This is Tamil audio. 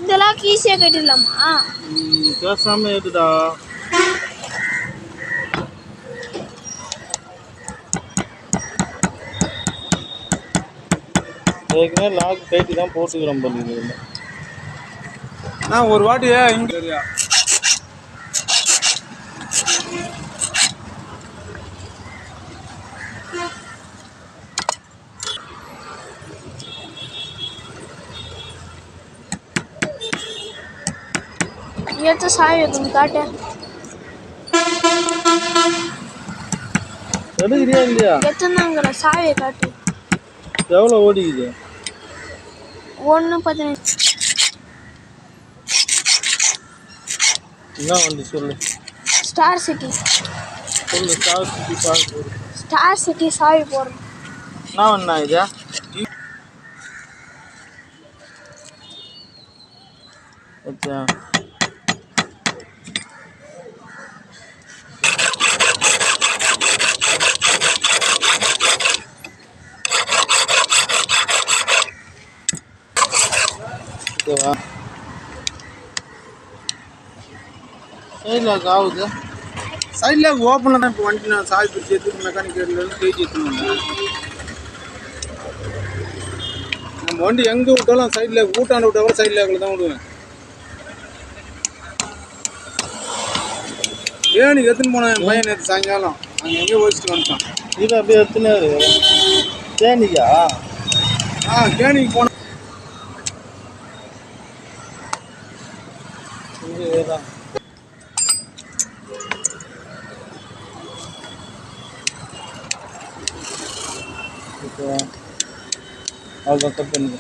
இதெல்லாம் ஈஸியா கட்டிடலாமா? பேசாம ஏதுடா. ஏற்கனவே லாக் கைட்டி தான் போட்டுக்கிறோம் பண்ணி. நான் ஒரு வாட்டியே இங்க எடுத்து சாவி கொஞ்சம் காட்டு. எடுக்கிறியா இல்லையா? எத்தனாங்கிற சாவியை காட்டு. எவ்வளோ ஓடிக்குது? 1:15. என்ன வண்டி சொல்லு? Star city. சொல்லு. ஸ்டார் சிட்டி பார்க்க. ஸ்டார் சிட்டி சாவி போடுறோம். என்ன பண்ணா இது? अच्छा सैड ओपन वंटी ना साई मेकानिक वंटी विटाल सैड ऊटान विटा सैड विड़े ஏனி எத்தனை போன பையன் நேத்து சாயங்காலம் அங்க எங்க ஓடிச்சிட்டு வந்துட்டான். இது அப்படியே எத்தனாரு கேணிக்கா? கேணிக்கு போன இங்கதான் இப்போ அவ்வளோ கட் பண்ணுங்க.